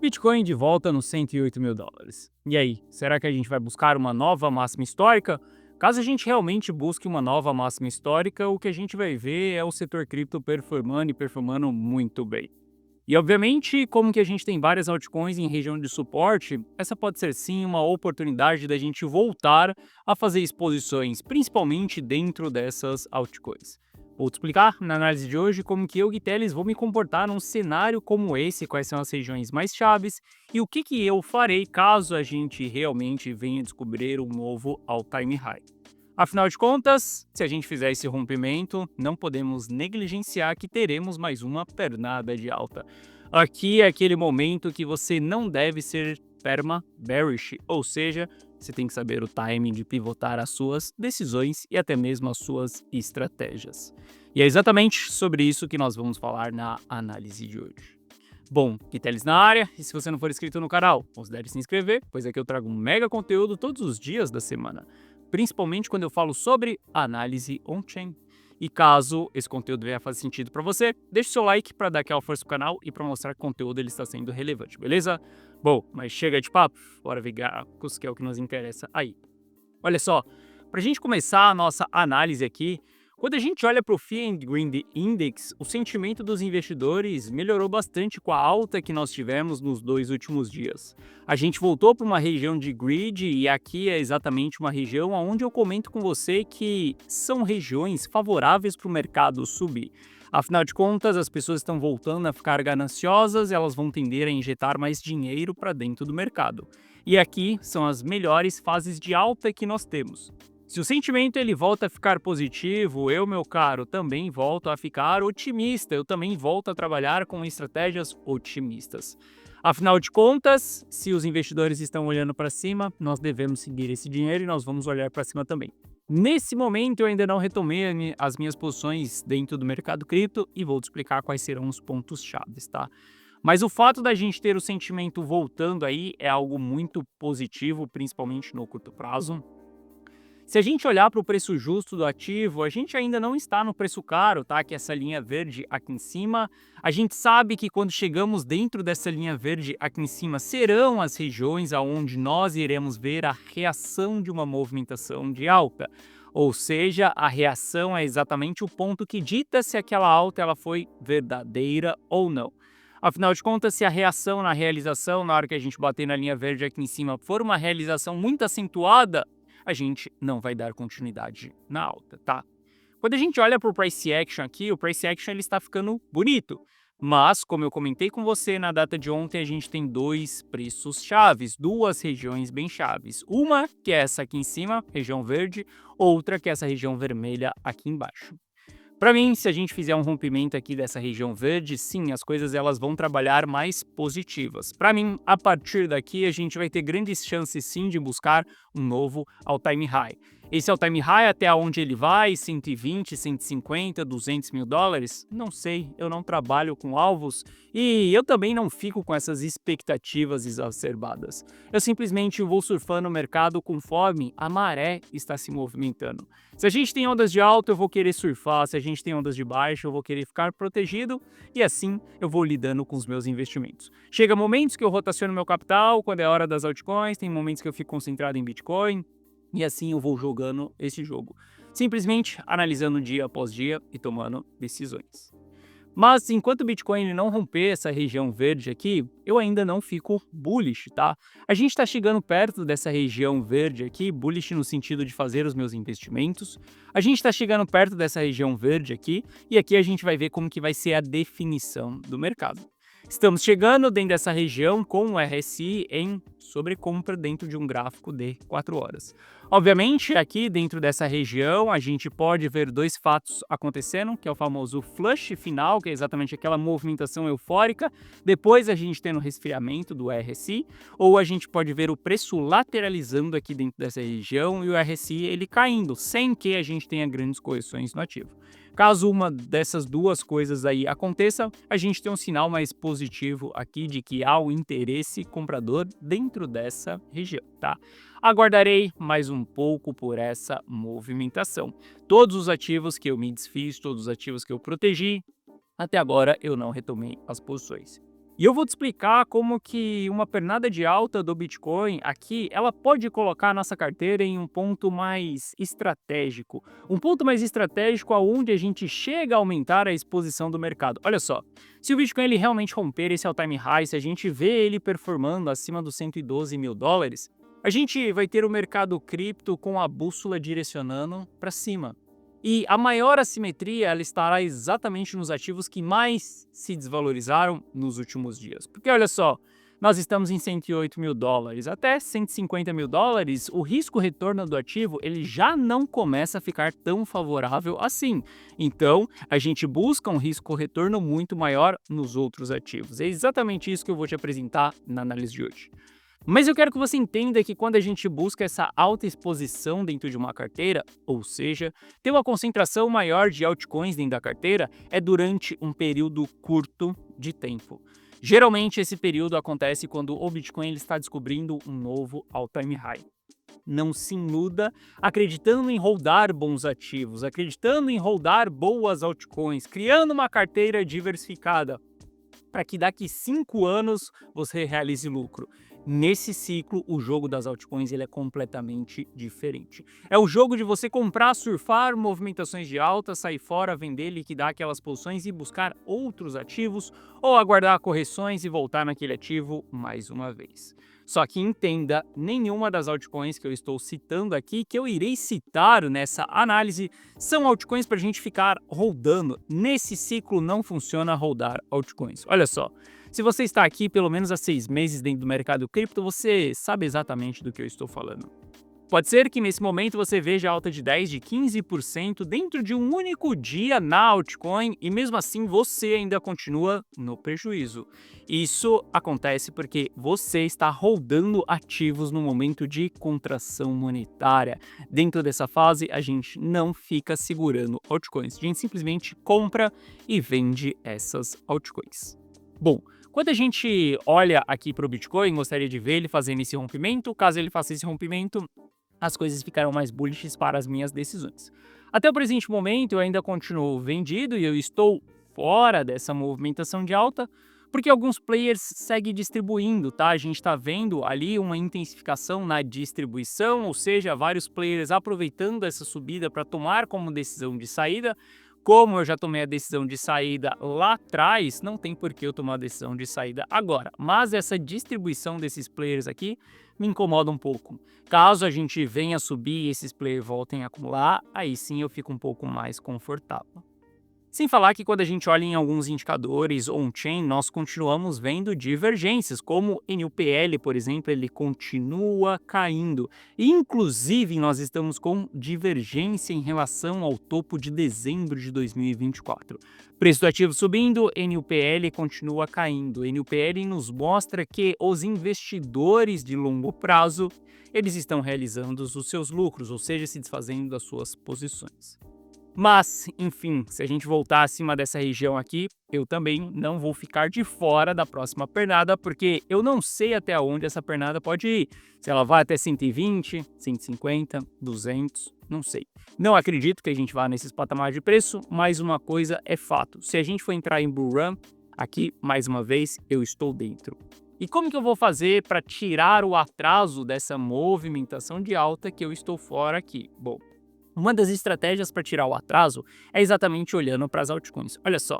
Bitcoin de volta nos 108 mil dólares. E aí, será que a gente vai buscar uma nova máxima histórica? Caso a gente realmente busque uma nova máxima histórica, o que a gente vai ver é o setor cripto performando e performando muito bem. E obviamente, como que a gente tem várias altcoins em região de suporte, essa pode ser sim uma oportunidade da gente voltar a fazer exposições, principalmente dentro dessas altcoins. Vou te explicar na análise de hoje como que eu e Teles vou me comportar num cenário como esse, quais são as regiões mais chaves e o que eu farei caso a gente realmente venha descobrir um novo all-time high. Afinal de contas, se a gente fizer esse rompimento, não podemos negligenciar que teremos mais uma pernada de alta. Aqui é aquele momento que você não deve ser perma-bearish, ou seja, você tem que saber o timing de pivotar as suas decisões e até mesmo as suas estratégias. E é exatamente sobre isso que nós vamos falar na análise de hoje. Bom, Quiteles na área, e se você não for inscrito no canal, considere se inscrever, pois aqui eu trago um mega conteúdo todos os dias da semana, principalmente quando eu falo sobre análise on-chain. E caso esse conteúdo venha fazer sentido para você, deixe seu like para dar aquela força pro canal e para mostrar que o conteúdo ele está sendo relevante, beleza? Bom, mas chega de papo, bora ver gráficos, que é o que nos interessa aí. Olha só, para a gente começar a nossa análise aqui, quando a gente olha para o Fear and Greed Index, o sentimento dos investidores melhorou bastante com a alta que nós tivemos nos 2 últimos dias. A gente voltou para uma região de greed e aqui é exatamente uma região onde eu comento com você que são regiões favoráveis para o mercado subir. Afinal de contas, as pessoas estão voltando a ficar gananciosas, elas vão tender a injetar mais dinheiro para dentro do mercado. E aqui são as melhores fases de alta que nós temos. Se o sentimento ele volta a ficar positivo, eu, meu caro, também volto a ficar otimista, eu também volto a trabalhar com estratégias otimistas. Afinal de contas, se os investidores estão olhando para cima, nós devemos seguir esse dinheiro e nós vamos olhar para cima também. Nesse momento, eu ainda não retomei as minhas posições dentro do mercado cripto e vou te explicar quais serão os pontos chaves, tá? Mas o fato da gente ter o sentimento voltando aí é algo muito positivo, principalmente no curto prazo. Se a gente olhar para o preço justo do ativo, a gente ainda não está no preço caro, tá? Que é essa linha verde aqui em cima. A gente sabe que quando chegamos dentro dessa linha verde aqui em cima, serão as regiões aonde nós iremos ver a reação de uma movimentação de alta. Ou seja, a reação é exatamente o ponto que dita se aquela alta ela foi verdadeira ou não. Afinal de contas, se a reação na realização, na hora que a gente bater na linha verde aqui em cima, for uma realização muito acentuada, a gente não vai dar continuidade na alta, tá? Quando a gente olha para o Price Action aqui, o Price Action ele está ficando bonito. Mas, como eu comentei com você na data de ontem, a gente tem dois preços chaves, duas regiões bem chaves. Uma, que é essa aqui em cima, região verde, outra que é essa região vermelha aqui embaixo. Para mim, se a gente fizer um rompimento aqui dessa região verde, sim, as coisas elas vão trabalhar mais positivas. Para mim, a partir daqui, a gente vai ter grandes chances sim de buscar um novo all-time high. Esse all-time high até onde ele vai, 120, 150, 200 mil dólares? Não sei, eu não trabalho com alvos e eu também não fico com essas expectativas exacerbadas. Eu simplesmente vou surfando o mercado conforme a maré está se movimentando. Se a gente tem ondas de alta, eu vou querer surfar, se a gente tem ondas de baixo, eu vou querer ficar protegido e assim eu vou lidando com os meus investimentos. Chega momentos que eu rotaciono meu capital, quando é hora das altcoins, tem momentos que eu fico concentrado em Bitcoin, e assim eu vou jogando esse jogo, simplesmente analisando dia após dia e tomando decisões. Mas enquanto o Bitcoin ele não romper essa região verde aqui, eu ainda não fico bullish, tá? A gente está chegando perto dessa região verde aqui, bullish no sentido de fazer os meus investimentos. A gente está chegando perto dessa região verde aqui, e aqui a gente vai ver como que vai ser a definição do mercado. Estamos chegando dentro dessa região com o RSI em sobrecompra dentro de um gráfico de 4 horas. Obviamente, aqui dentro dessa região, a gente pode ver dois fatos acontecendo, que é o famoso flush final, que é exatamente aquela movimentação eufórica, depois a gente tendo resfriamento do RSI, ou a gente pode ver o preço lateralizando aqui dentro dessa região e o RSI ele caindo, sem que a gente tenha grandes correções no ativo. Caso uma dessas duas coisas aí aconteça, a gente tem um sinal mais positivo aqui de que há o interesse comprador dentro dessa região, tá? Aguardarei mais um pouco por essa movimentação. Todos os ativos que eu me desfiz, todos os ativos que eu protegi, até agora eu não retomei as posições. E eu vou te explicar como que uma pernada de alta do Bitcoin aqui, ela pode colocar a nossa carteira em um ponto mais estratégico. Um ponto mais estratégico aonde a gente chega a aumentar a exposição do mercado. Olha só, se o Bitcoin ele realmente romper esse all-time high, se a gente vê ele performando acima dos 112 mil dólares, a gente vai ter o mercado cripto com a bússola direcionando para cima. E a maior assimetria ela estará exatamente nos ativos que mais se desvalorizaram nos últimos dias. Porque olha só, nós estamos em 108 mil dólares, até 150 mil dólares, o risco-retorno do ativo ele já não começa a ficar tão favorável assim. Então, a gente busca um risco-retorno muito maior nos outros ativos. É exatamente isso que eu vou te apresentar na análise de hoje. Mas eu quero que você entenda que quando a gente busca essa alta exposição dentro de uma carteira, ou seja, ter uma concentração maior de altcoins dentro da carteira, é durante um período curto de tempo. Geralmente esse período acontece quando o Bitcoin ele está descobrindo um novo all-time high. Não se iluda acreditando em holdar bons ativos, acreditando em holdar boas altcoins, criando uma carteira diversificada, para que daqui 5 anos você realize lucro. Nesse ciclo, o jogo das altcoins ele é completamente diferente. É o jogo de você comprar, surfar, movimentações de alta, sair fora, vender, liquidar aquelas posições e buscar outros ativos ou aguardar correções e voltar naquele ativo mais uma vez. Só que entenda, nenhuma das altcoins que eu estou citando aqui, que eu irei citar nessa análise, são altcoins para a gente ficar holdando. Nesse ciclo não funciona holdar altcoins. Olha só. Se você está aqui pelo menos há 6 meses dentro do mercado cripto, você sabe exatamente do que eu estou falando. Pode ser que nesse momento você veja alta de 10%, de 15% dentro de um único dia na altcoin e mesmo assim você ainda continua no prejuízo. Isso acontece porque você está holdando ativos no momento de contração monetária. Dentro dessa fase, a gente não fica segurando altcoins, a gente simplesmente compra e vende essas altcoins. Bom, quando a gente olha aqui para o Bitcoin, gostaria de ver ele fazendo esse rompimento. Caso ele faça esse rompimento, as coisas ficarão mais bullish para as minhas decisões. Até o presente momento, eu ainda continuo vendido e eu estou fora dessa movimentação de alta, porque alguns players seguem distribuindo, tá? A gente está vendo ali uma intensificação na distribuição, ou seja, vários players aproveitando essa subida para tomar como decisão de saída. Como eu já tomei a decisão de saída lá atrás, não tem por que eu tomar a decisão de saída agora. Mas essa distribuição desses players aqui me incomoda um pouco. Caso a gente venha subir e esses players voltem a acumular, aí sim eu fico um pouco mais confortável. Sem falar que quando a gente olha em alguns indicadores on-chain, nós continuamos vendo divergências, como NUPL, por exemplo, ele continua caindo. E, inclusive, nós estamos com divergência em relação ao topo de dezembro de 2024. Preço do ativo subindo, NUPL continua caindo. NUPL nos mostra que os investidores de longo prazo, eles estão realizando os seus lucros, ou seja, se desfazendo das suas posições. Mas, enfim, se a gente voltar acima dessa região aqui, eu também não vou ficar de fora da próxima pernada, porque eu não sei até onde essa pernada pode ir. Se ela vai até 120, 150, 200, não sei. Não acredito que a gente vá nesses patamares de preço, mas uma coisa é fato. Se a gente for entrar em bull run, aqui, mais uma vez, eu estou dentro. E como que eu vou fazer para tirar o atraso dessa movimentação de alta que eu estou fora aqui? Bom, uma das estratégias para tirar o atraso é exatamente olhando para as altcoins. Olha só,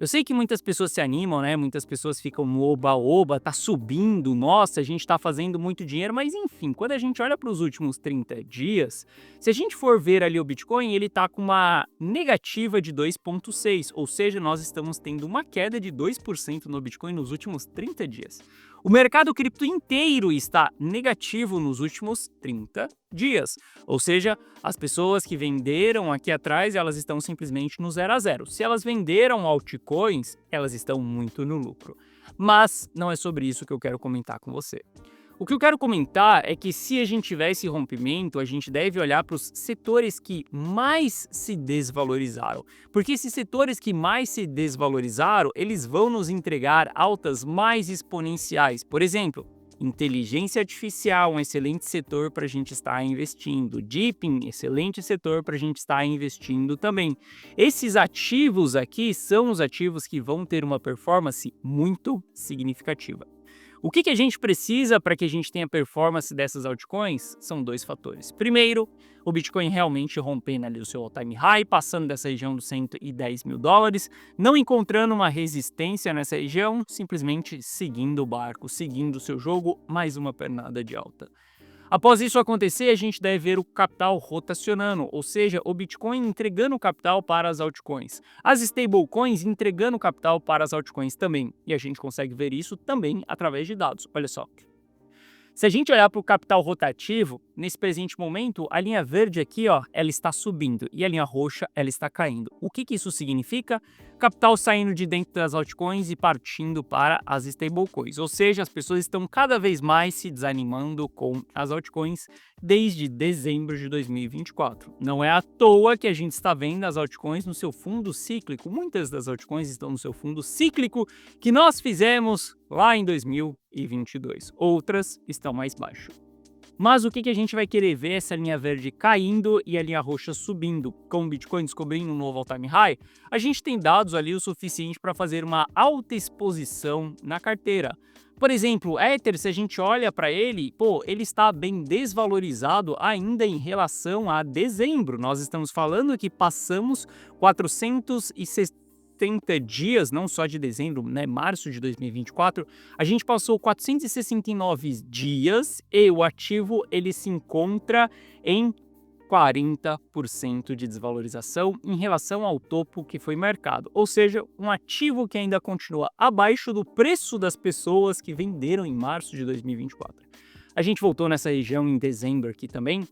eu sei que muitas pessoas se animam, né? Muitas pessoas ficam no oba-oba, tá subindo, nossa, a gente tá fazendo muito dinheiro, mas enfim, quando a gente olha para os últimos 30 dias, se a gente for ver ali o Bitcoin, ele tá com uma negativa de 2,6, ou seja, nós estamos tendo uma queda de 2% no Bitcoin nos últimos 30 dias. O mercado cripto inteiro está negativo nos últimos 30 dias, ou seja, as pessoas que venderam aqui atrás, elas estão simplesmente no 0 a 0. Se elas venderam altcoins, elas estão muito no lucro. Mas não é sobre isso que eu quero comentar com você. O que eu quero comentar é que se a gente tiver esse rompimento, a gente deve olhar para os setores que mais se desvalorizaram. Porque esses setores que mais se desvalorizaram, eles vão nos entregar altas mais exponenciais. Por exemplo, Inteligência artificial, um excelente setor para a gente estar investindo. Dipping, excelente setor para a gente estar investindo também. Esses ativos aqui são os ativos que vão ter uma performance muito significativa. O que a gente precisa para que a gente tenha performance dessas altcoins? São dois fatores. Primeiro, o Bitcoin realmente rompendo ali o seu all-time high, passando dessa região dos 110 mil dólares, não encontrando uma resistência nessa região, simplesmente seguindo o barco, seguindo o seu jogo, mais uma pernada de alta. Após isso acontecer, a gente deve ver o capital rotacionando, ou seja, o Bitcoin entregando capital para as altcoins, as stablecoins entregando capital para as altcoins também, e a gente consegue ver isso também através de dados. Olha só. Se a gente olhar para o capital rotativo, nesse presente momento, a linha verde aqui, ó, ela está subindo e a linha roxa, ela está caindo. O que isso significa? Capital saindo de dentro das altcoins e partindo para as stablecoins, ou seja, as pessoas estão cada vez mais se desanimando com as altcoins desde dezembro de 2024. Não é à toa que a gente está vendo as altcoins no seu fundo cíclico. Muitas das altcoins estão no seu fundo cíclico que nós fizemos lá em 2022. Outras estão mais baixo. Mas o que a gente vai querer ver? Essa linha verde caindo e a linha roxa subindo, com o Bitcoin descobrindo um novo all-time high, a gente tem dados ali o suficiente para fazer uma alta exposição na carteira. Por exemplo, Ether, se a gente olha para ele, ele está bem desvalorizado ainda em relação a dezembro. Nós estamos falando que passamos 460 dias, não só de dezembro, né, março de 2024, a gente passou 469 dias e o ativo ele se encontra em 40% de desvalorização em relação ao topo que foi marcado, ou seja, um ativo que ainda continua abaixo do preço das pessoas que venderam em março de 2024. A gente voltou nessa região em dezembro aqui também,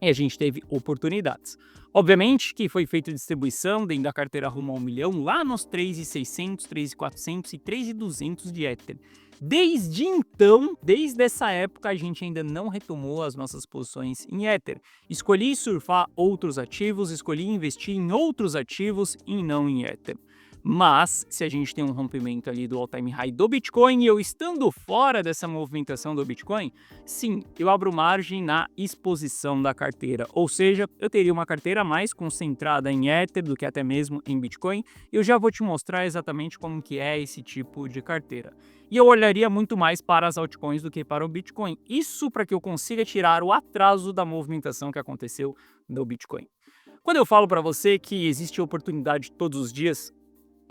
e a gente teve oportunidades. Obviamente que foi feita distribuição dentro da carteira rumo a 1 milhão, lá nos 3.600, 3.400 e 3.200 de Ether. Desde então, desde essa época, a gente ainda não retomou as nossas posições em Ether. Escolhi surfar outros ativos, escolhi investir em outros ativos e não em Ether. Mas, se a gente tem um rompimento ali do all-time high do Bitcoin e eu estando fora dessa movimentação do Bitcoin, sim, eu abro margem na exposição da carteira. Ou seja, eu teria uma carteira mais concentrada em Ether do que até mesmo em Bitcoin. E eu já vou te mostrar exatamente como que é esse tipo de carteira. E eu olharia muito mais para as altcoins do que para o Bitcoin. Isso para que eu consiga tirar o atraso da movimentação que aconteceu no Bitcoin. Quando eu falo para você que existe oportunidade todos os dias,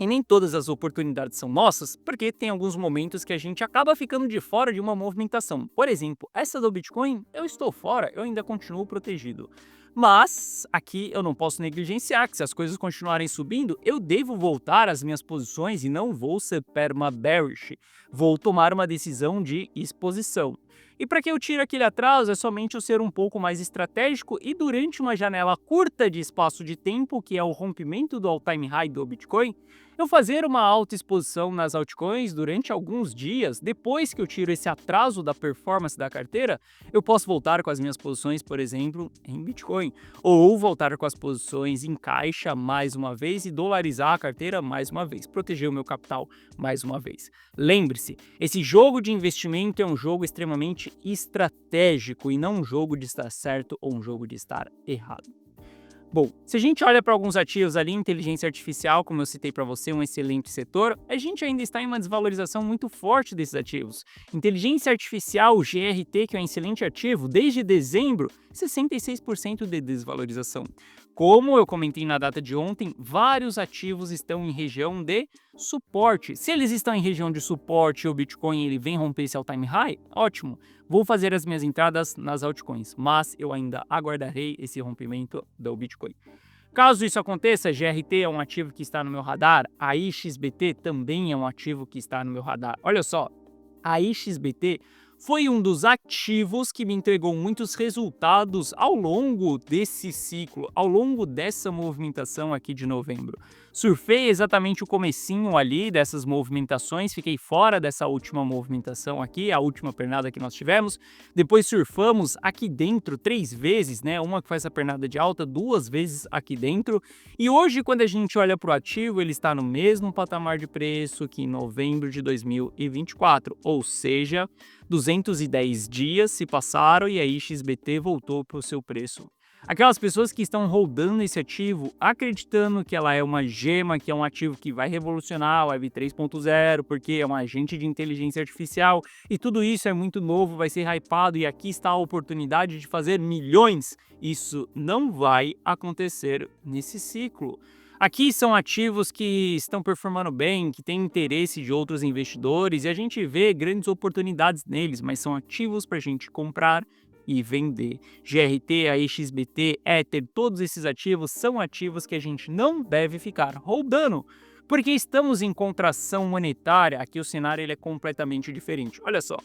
e nem todas as oportunidades são nossas, porque tem alguns momentos que a gente acaba ficando de fora de uma movimentação. Por exemplo, essa do Bitcoin, eu estou fora, eu ainda continuo protegido. Mas aqui eu não posso negligenciar que se as coisas continuarem subindo, eu devo voltar às minhas posições e não vou ser perma-bearish. Vou tomar uma decisão de exposição. E para que eu tire aquele atraso é somente eu ser um pouco mais estratégico e durante uma janela curta de espaço de tempo, que é o rompimento do all-time high do Bitcoin, eu fazer uma alta exposição nas altcoins durante alguns dias. Depois que eu tiro esse atraso da performance da carteira, eu posso voltar com as minhas posições, por exemplo, em Bitcoin, ou voltar com as posições em caixa mais uma vez e dolarizar a carteira mais uma vez, proteger o meu capital mais uma vez. Lembre-se, esse jogo de investimento é um jogo extremamente estratégico e não um jogo de estar certo ou um jogo de estar errado. Bom, se a gente olha para alguns ativos ali, inteligência artificial, como eu citei para você, um excelente setor, a gente ainda está em uma desvalorização muito forte desses ativos. Inteligência artificial, GRT, que é um excelente ativo, desde dezembro, 66% de desvalorização. Como eu comentei na data de ontem, vários ativos estão em região de suporte. Se eles estão em região de suporte e o Bitcoin ele vem romper esse all-time high, ótimo. Vou fazer as minhas entradas nas altcoins, mas eu ainda aguardarei esse rompimento do Bitcoin. Caso isso aconteça, GRT é um ativo que está no meu radar, a IXBT também é um ativo que está no meu radar. Olha só, a IXBT foi um dos ativos que me entregou muitos resultados ao longo desse ciclo, ao longo dessa movimentação aqui de novembro. Surfei exatamente o comecinho ali dessas movimentações, fiquei fora dessa última movimentação aqui, a última pernada que nós tivemos. Depois surfamos aqui dentro 3 vezes, né? Uma que faz a pernada de alta, 2 vezes aqui dentro. E hoje, quando a gente olha para o ativo, ele está no mesmo patamar de preço que em novembro de 2024, ou seja, 210 dias se passaram e a XBT voltou para o seu preço. Aquelas pessoas que estão holdando esse ativo, acreditando que ela é uma gema, que é um ativo que vai revolucionar a Web 3.0, porque é um agente de inteligência artificial e tudo isso é muito novo, vai ser hypado e aqui está a oportunidade de fazer milhões. Isso não vai acontecer nesse ciclo. Aqui são ativos que estão performando bem, que têm interesse de outros investidores e a gente vê grandes oportunidades neles, mas são ativos para a gente comprar e vender. GRT, a XBT, Ether, todos esses ativos são ativos que a gente não deve ficar holdando, porque estamos em contração monetária. Aqui o cenário ele é completamente diferente. Olha só.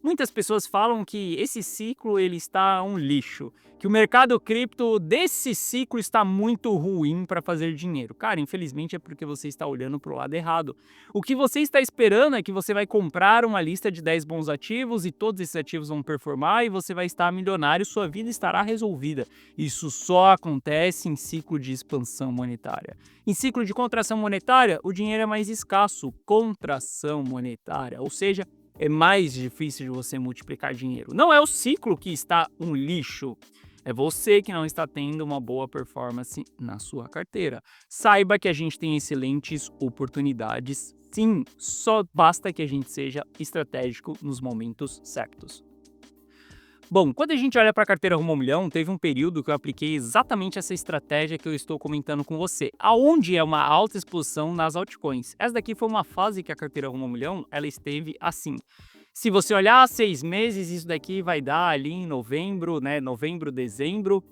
Muitas pessoas falam que esse ciclo ele está um lixo, que o mercado cripto desse ciclo está muito ruim para fazer dinheiro. Cara, infelizmente é porque você está olhando para o lado errado. O que você está esperando é que você vai comprar uma lista de 10 bons ativos e todos esses ativos vão performar e você vai estar milionário, sua vida estará resolvida. Isso só acontece em ciclo de expansão monetária. Em ciclo de contração monetária, o dinheiro é mais escasso, contração monetária, ou seja, é mais difícil de você multiplicar dinheiro. Não é o ciclo que está um lixo, é você que não está tendo uma boa performance na sua carteira. Saiba que a gente tem excelentes oportunidades, sim, só basta que a gente seja estratégico nos momentos certos. Bom, quando a gente olha para a carteira rumo ao milhão, teve um período que eu apliquei exatamente essa estratégia que eu estou comentando com você, aonde é uma alta exposição nas altcoins. Essa daqui foi uma fase que a carteira rumo ao milhão, ela esteve assim. Se você olhar 6 meses, isso daqui vai dar ali em novembro, né? Novembro, dezembro.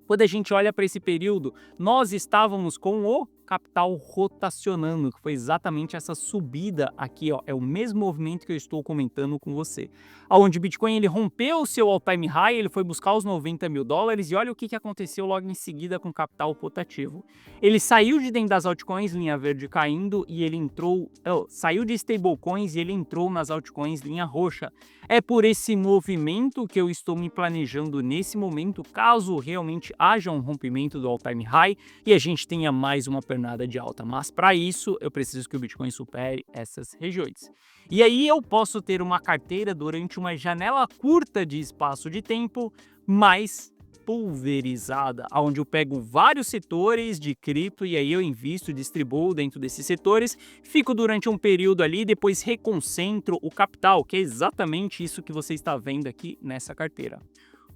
Quando a gente olha para esse período, nós estávamos com o capital rotacionando, que foi exatamente essa subida aqui, ó, é o mesmo movimento que eu estou comentando com você. Onde o Bitcoin ele rompeu o seu all-time high, ele foi buscar os 90 mil dólares e olha o que aconteceu logo em seguida com o capital rotativo. Ele saiu de dentro das altcoins, linha verde caindo, e ele entrou, saiu de stablecoins e ele entrou nas altcoins, linha roxa. É por esse movimento que eu estou me planejando nesse momento, caso realmente haja um rompimento do all-time high e a gente tenha mais uma pernada de alta. Mas para isso, eu preciso que o Bitcoin supere essas regiões. E aí eu posso ter uma carteira durante uma janela curta de espaço de tempo, mais pulverizada, onde eu pego vários setores de cripto e aí eu invisto, distribuo dentro desses setores, fico durante um período ali, depois reconcentro o capital, que é exatamente isso que você está vendo aqui nessa carteira.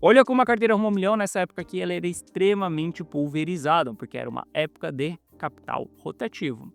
Olha como a carteira rumo ao milhão nessa época aqui ela era extremamente pulverizada, porque era uma época de capital rotativo.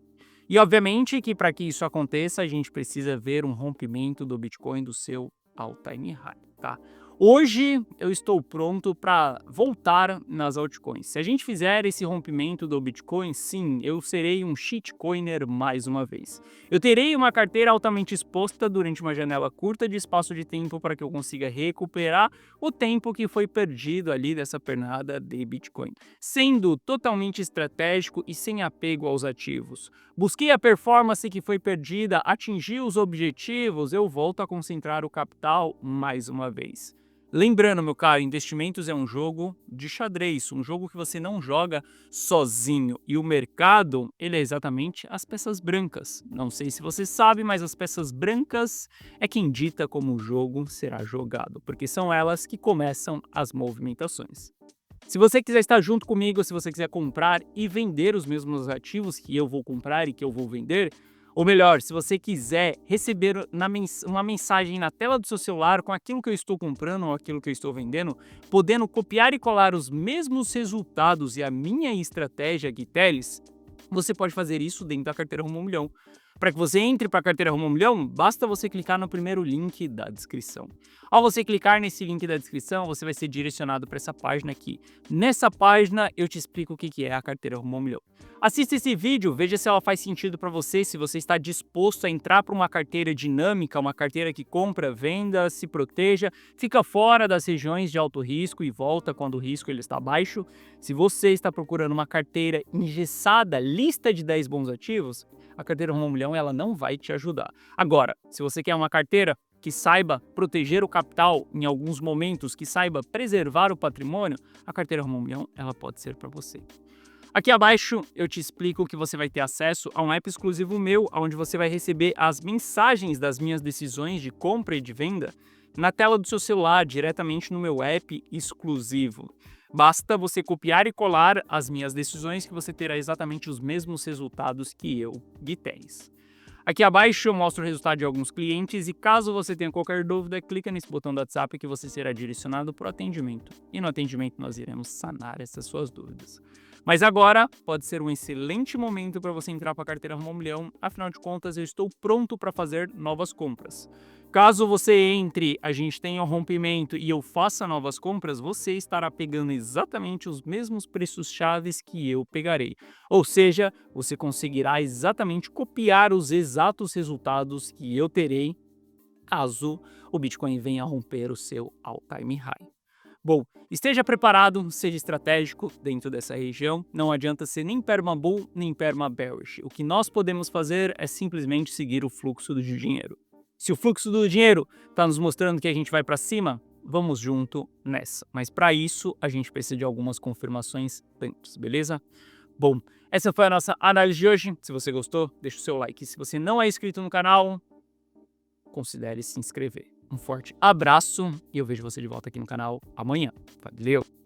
E obviamente que para que isso aconteça, a gente precisa ver um rompimento do Bitcoin do seu all-time high, tá? Hoje eu estou pronto para voltar nas altcoins. Se a gente fizer esse rompimento do Bitcoin, sim, eu serei um shitcoiner mais uma vez. Eu terei uma carteira altamente exposta durante uma janela curta de espaço de tempo para que eu consiga recuperar o tempo que foi perdido ali dessa pernada de Bitcoin, sendo totalmente estratégico e sem apego aos ativos. Busquei a performance que foi perdida, atingi os objetivos, eu volto a concentrar o capital mais uma vez. Lembrando, meu caro, investimentos é um jogo de xadrez, um jogo que você não joga sozinho. E o mercado, ele é exatamente as peças brancas. Não sei se você sabe, mas as peças brancas é quem dita como o jogo será jogado, porque são elas que começam as movimentações. Se você quiser estar junto comigo, se você quiser comprar e vender os mesmos ativos que eu vou comprar e que eu vou vender, ou melhor, se você quiser receber uma mensagem na tela do seu celular com aquilo que eu estou comprando ou aquilo que eu estou vendendo, podendo copiar e colar os mesmos resultados e a minha estratégia Guiteles, você pode fazer isso dentro da carteira rumo ao milhão. para que você entre para a carteira Rumo ao Milhão, basta você clicar no primeiro link da descrição. Ao você clicar nesse link da descrição, você vai ser direcionado para essa página aqui. Nessa página, eu te explico o que é a carteira Rumo ao Milhão. Assista esse vídeo, veja se ela faz sentido para você, se você está disposto a entrar para uma carteira dinâmica, uma carteira que compra, venda, se proteja, fica fora das regiões de alto risco e volta quando o risco ele está baixo. Se você está procurando uma carteira engessada, lista de 10 bons ativos, a carteira Rumo ao Milhão ela não vai te ajudar. Agora, se você quer uma carteira que saiba proteger o capital em alguns momentos, que saiba preservar o patrimônio, a carteira Rumo ao Milhão ela pode ser para você. Aqui abaixo eu te explico que você vai ter acesso a um app exclusivo meu, onde você vai receber as mensagens das minhas decisões de compra e de venda na tela do seu celular, diretamente no meu app exclusivo. Basta você copiar e colar as minhas decisões que você terá exatamente os mesmos resultados que eu, Gui Terres. Aqui abaixo eu mostro o resultado de alguns clientes e caso você tenha qualquer dúvida, clica nesse botão do WhatsApp que você será direcionado para o atendimento. E no atendimento nós iremos sanar essas suas dúvidas. Mas agora pode ser um excelente momento para você entrar para a carteira Rumo ao Milhão, afinal de contas eu estou pronto para fazer novas compras. Caso você entre, a gente tenha um rompimento e eu faça novas compras, você estará pegando exatamente os mesmos preços chaves que eu pegarei. Ou seja, você conseguirá exatamente copiar os exatos resultados que eu terei caso o Bitcoin venha a romper o seu all-time high. Bom, esteja preparado, seja estratégico dentro dessa região, não adianta ser nem perma-bull nem perma-bearish. O que nós podemos fazer é simplesmente seguir o fluxo do dinheiro. Se o fluxo do dinheiro está nos mostrando que a gente vai para cima, vamos junto nessa. Mas para isso, a gente precisa de algumas confirmações antes, beleza? Bom, essa foi a nossa análise de hoje. Se você gostou, deixa o seu like. Se você não é inscrito no canal, considere se inscrever. Um forte abraço e eu vejo você de volta aqui no canal amanhã. Valeu!